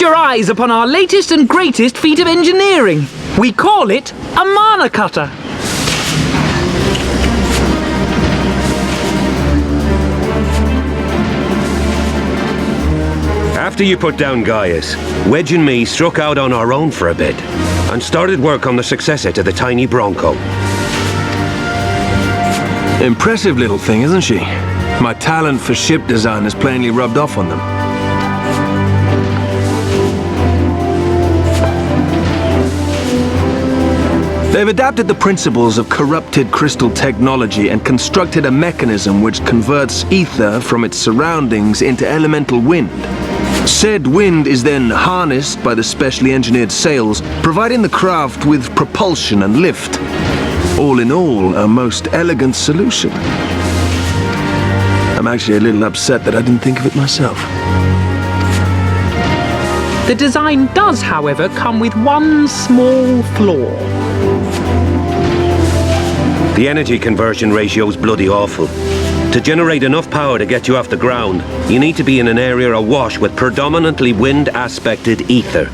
your eyes upon our latest and greatest feat of engineering. We call it a mana cutter. After you put down Gaius, Wedge and me struck out on our own for a bit and started work on the successor to the tiny Bronco. Impressive little thing, isn't she? My talent for ship design has plainly rubbed off on them. They've adapted the principles of corrupted crystal technology and constructed a mechanism which converts ether from its surroundings into elemental wind. Said wind is then harnessed by the specially engineered sails, providing the craft with propulsion and lift. All in all, a most elegant solution. I'm actually a little upset that I didn't think of it myself. The design does, however, come with one small flaw. The energy conversion ratio's bloody awful. To generate enough power to get you off the ground, you need to be in an area awash with predominantly wind-aspected ether.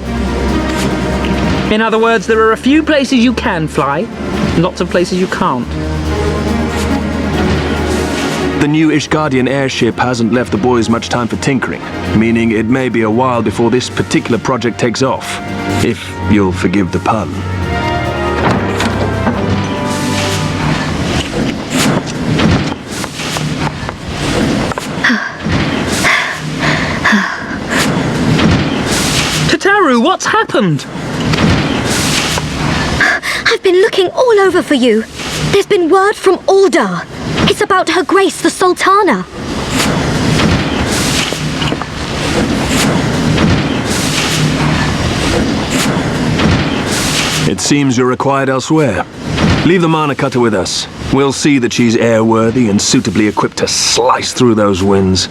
In other words, there are a few places you can fly, lots of places you can't. The new Ishgardian airship hasn't left the boys much time for tinkering, meaning it may be a while before this particular project takes off, if you'll forgive the pun. Tataru, what's happened? I've been looking all over for you. There's been word from Aldar. It's about Her Grace the Sultana. It seems you're required elsewhere. Leave the mana cutter with us. We'll see that she's airworthy and suitably equipped to slice through those winds.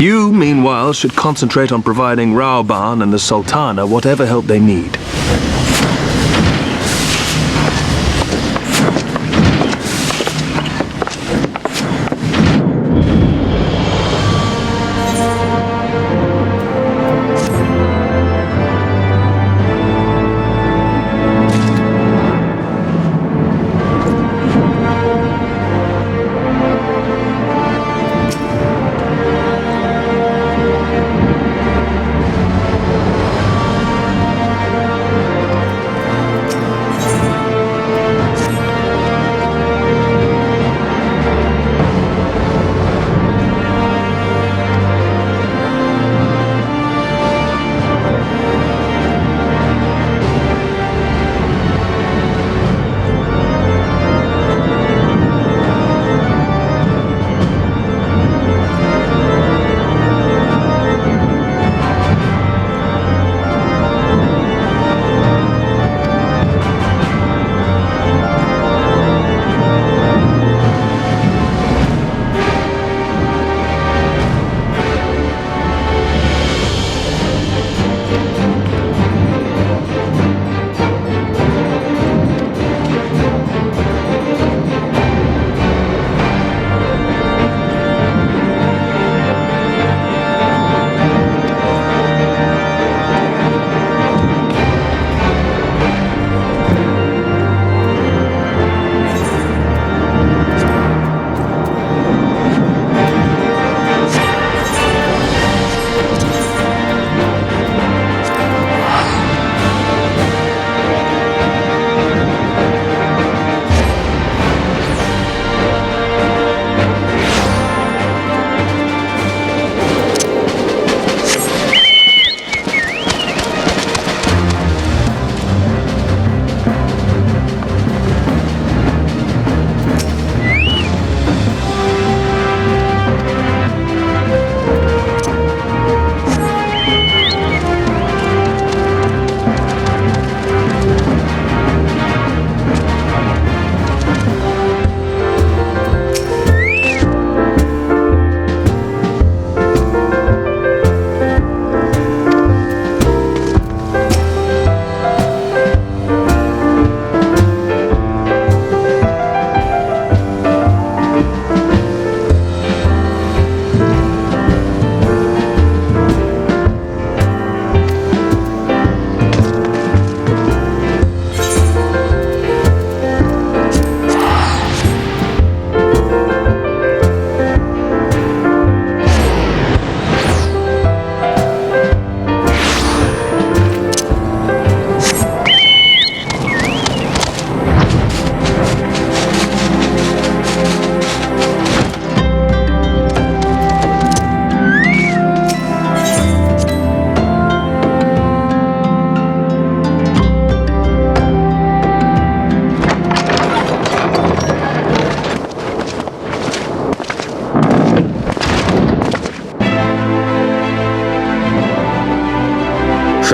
You, meanwhile, should concentrate on providing Raoban and the Sultana whatever help they need.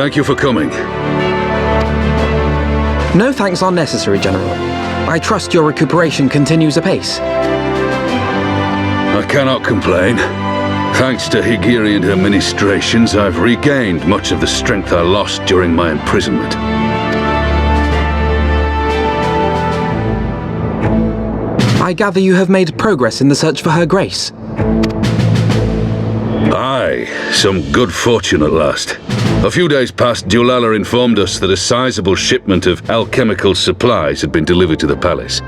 Thank you for coming. No thanks are necessary, General. I trust your recuperation continues apace. I cannot complain. Thanks to Higiri and her ministrations, I've regained much of the strength I lost during my imprisonment. I gather you have made progress in the search for Her Grace. Aye, some good fortune at last. A few days past, Dulala informed us that a sizable shipment of alchemical supplies had been delivered to the palace.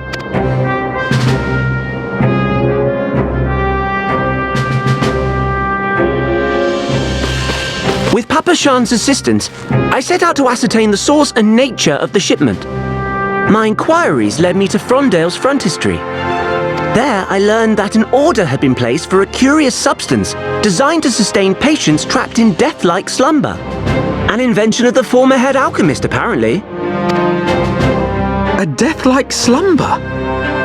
With Papa Shan's assistance, I set out to ascertain the source and nature of the shipment. My inquiries led me to Frondale's frontistery. There, I learned that an order had been placed for a curious substance designed to sustain patients trapped in death-like slumber. An invention of the former head alchemist, apparently. A death-like slumber?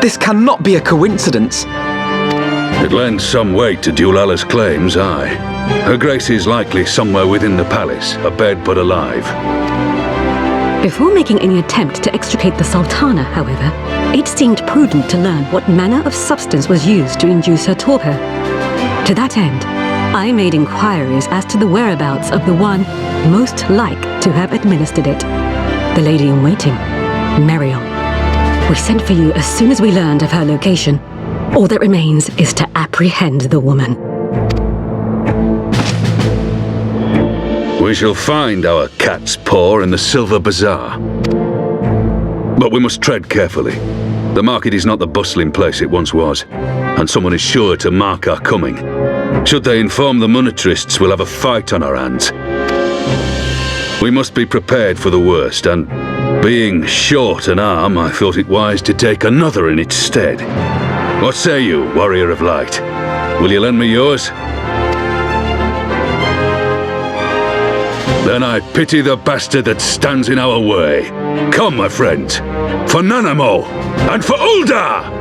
This cannot be a coincidence. It lends some weight to Dulala's claims, aye. Her Grace is likely somewhere within the palace, abed but alive. Before making any attempt to extricate the Sultana, however, it seemed prudent to learn what manner of substance was used to induce her torpor. To that end, I made inquiries as to the whereabouts of the one most like to have administered it, the lady-in-waiting, Mariel. We sent for you as soon as we learned of her location. All that remains is to apprehend the woman. We shall find our cat's paw in the Silver Bazaar. But we must tread carefully. The market is not the bustling place it once was, and someone is sure to mark our coming. Should they inform the monetarists, we'll have a fight on our hands. We must be prepared for the worst, and being short an arm, I thought it wise to take another in its stead. What say you, Warrior of Light? Will you lend me yours? Then I pity the bastard that stands in our way. Come, my friends, for Nanamo and for Ulda!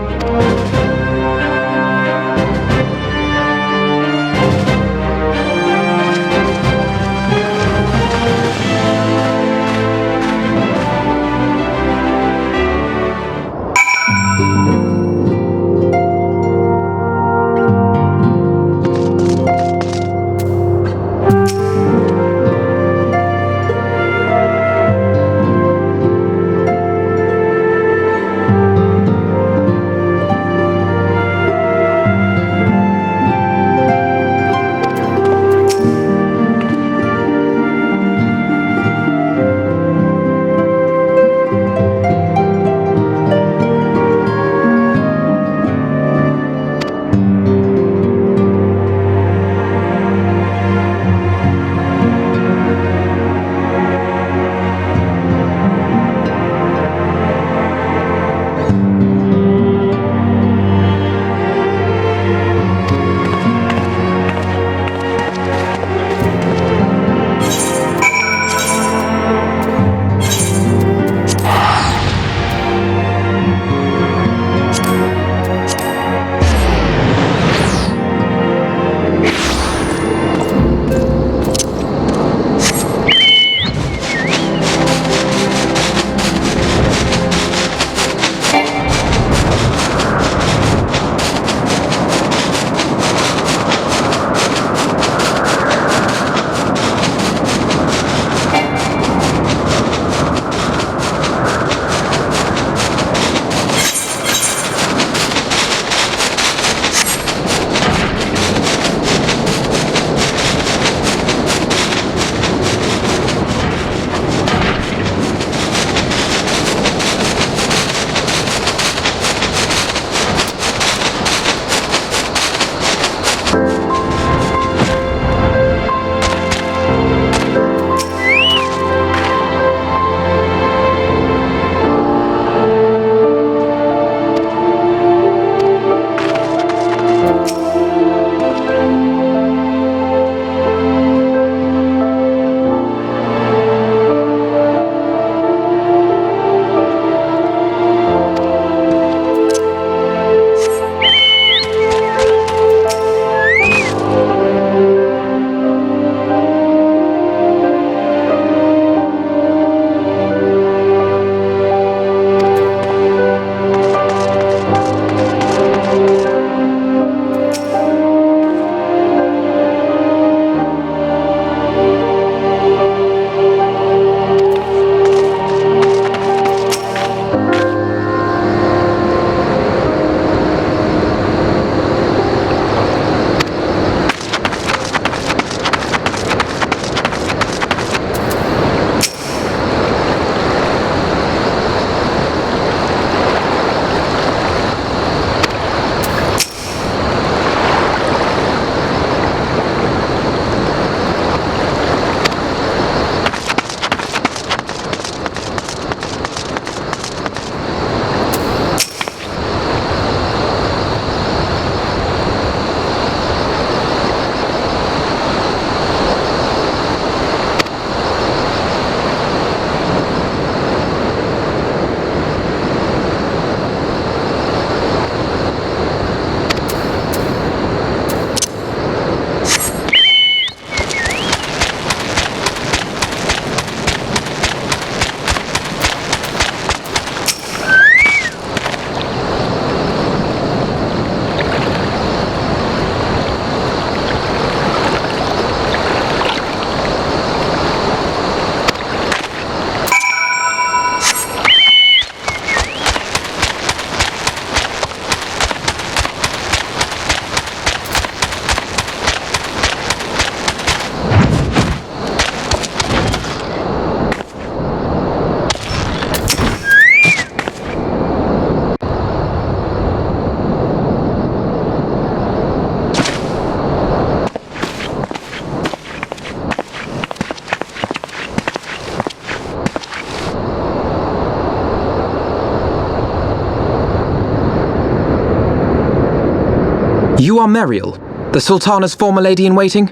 You are Meriel, the Sultana's former lady-in-waiting?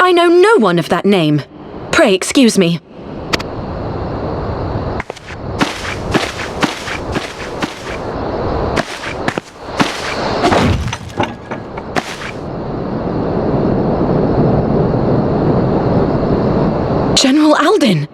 I know no one of that name. Pray excuse me. General Alden!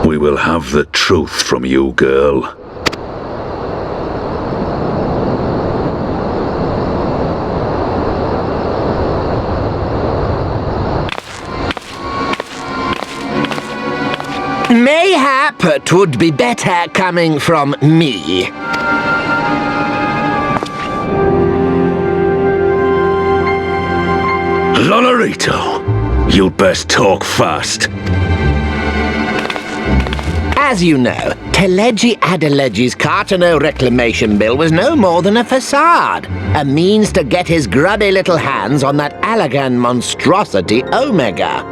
We will have the truth from you, girl. Mayhap it would be better coming from me. Lolorito, you'd best talk fast. As you know, Teleji Adeleji's Cartano reclamation bill was no more than a facade, a means to get his grubby little hands on that Allagan monstrosity Omega.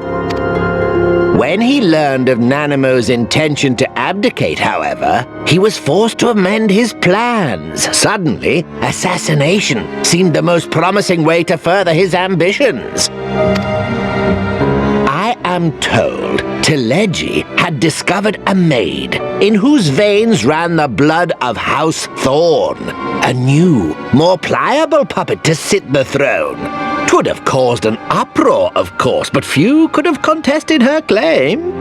When he learned of Nanamo's intention to abdicate, however, he was forced to amend his plans. Suddenly, assassination seemed the most promising way to further his ambitions. I am told Teleji had discovered a maid in whose veins ran the blood of House Thorn, a new, more pliable puppet to sit the throne. 'Twould have caused an uproar, of course, but few could have contested her claim.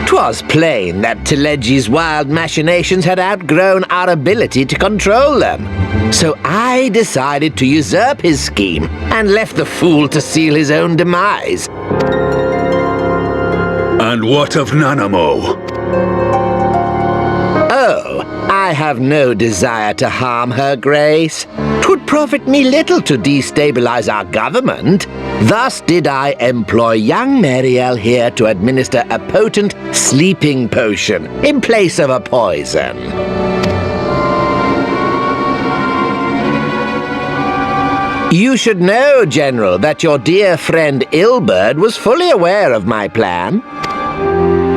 'Twas plain that Teleji's wild machinations had outgrown our ability to control them. So I decided to usurp his scheme and left the fool to seal his own demise. And what of Nanamo? Oh, I have no desire to harm her grace. 'Twould profit me little to destabilize our government. Thus did I employ young Meriel here to administer a potent sleeping potion in place of a poison. You should know, General, that your dear friend Ilberd was fully aware of my plan.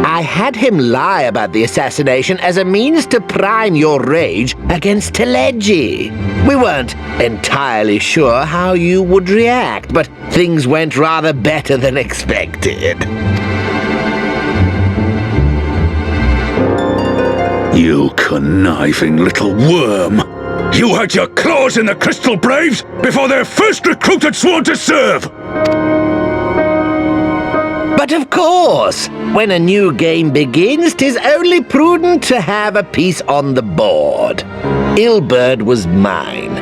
I had him lie about the assassination as a means to prime your rage against Teleji. We weren't entirely sure how you would react, but things went rather better than expected. You conniving little worm! You had your claws in the Crystal Braves before their first recruit had sworn to serve! But of course, when a new game begins, 'tis only prudent to have a piece on the board. Ilberd was mine.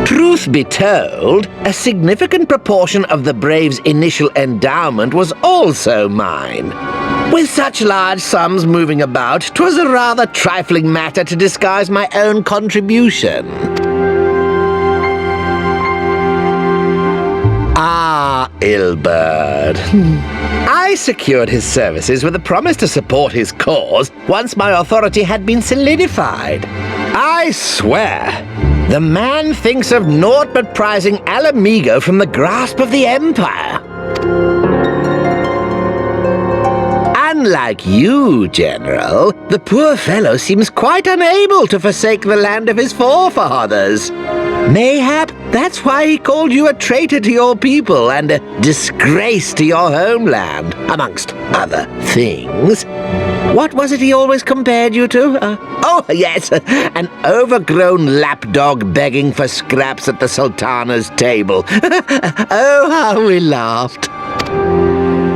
Truth be told, a significant proportion of the Braves' initial endowment was also mine. With such large sums moving about, 'twas a rather trifling matter to disguise my own contribution. Ah, Ilberd. I secured his services with a promise to support his cause once my authority had been solidified. I swear, the man thinks of naught but prizing Alamigo from the grasp of the Empire. Unlike you, General, the poor fellow seems quite unable to forsake the land of his forefathers. Mayhap that's why he called you a traitor to your people and a disgrace to your homeland, amongst other things. What was it he always compared you to? Oh, yes, an overgrown lapdog begging for scraps at the Sultana's table. Oh, how we laughed.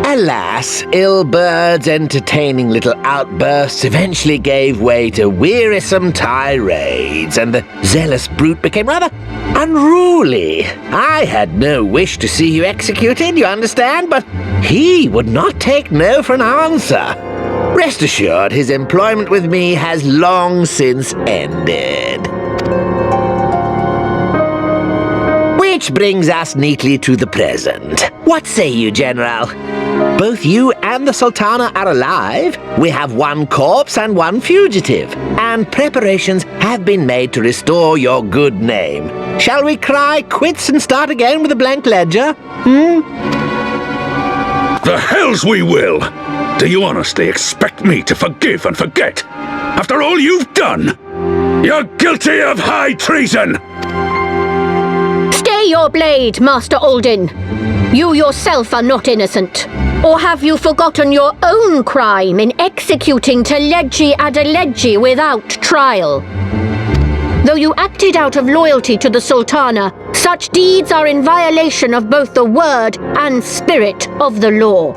Alas, Ilberd's entertaining little outbursts eventually gave way to wearisome tirades, and the zealous brute became rather unruly. I had no wish to see you executed, you understand, but he would not take no for an answer. Rest assured, his employment with me has long since ended. Which brings us neatly to the present. What say you, General? Both you and the Sultana are alive. We have one corpse and one fugitive, and preparations have been made to restore your good name. Shall we cry quits and start again with a blank ledger? The hells we will! Do you honestly expect me to forgive and forget? After all you've done? You're guilty of high treason! Stay your blade, Master Alden. You yourself are not innocent. Or have you forgotten your own crime in executing Teledji Adeledji without trial? Though you acted out of loyalty to the Sultana, such deeds are in violation of both the word and spirit of the law.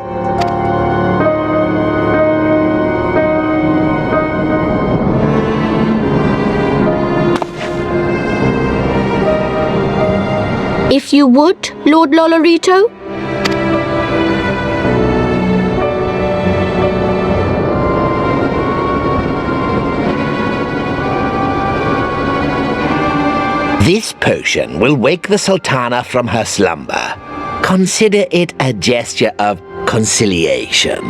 If you would, Lord Lolorito? This potion will wake the Sultana from her slumber. Consider it a gesture of conciliation.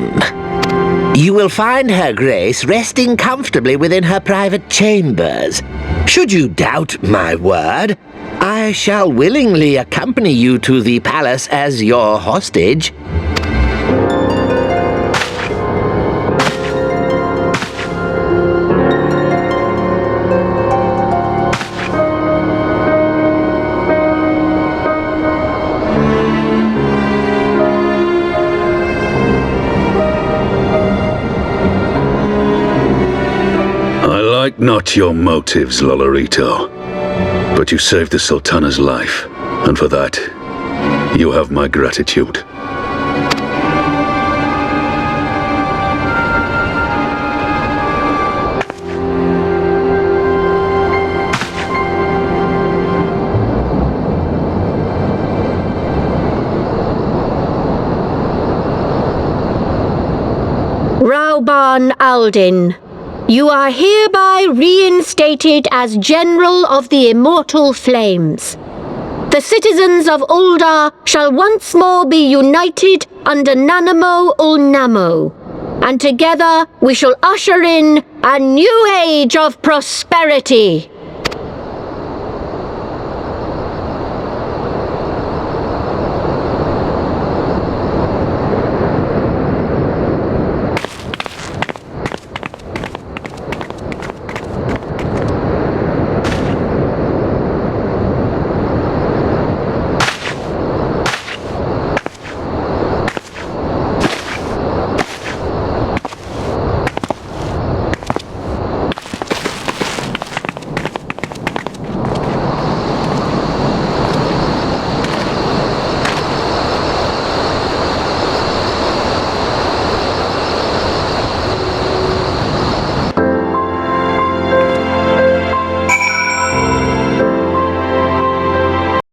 You will find Her Grace resting comfortably within her private chambers. Should you doubt my word, I shall willingly accompany you to the palace as your hostage. I like not your motives, Lolorito. But you saved the Sultana's life, and for that, you have my gratitude. Rauban Aldin, you are hereby reinstated as General of the Immortal Flames. The citizens of Uldar shall once more be united under Nanamo Ulnamo, and together we shall usher in a new age of prosperity.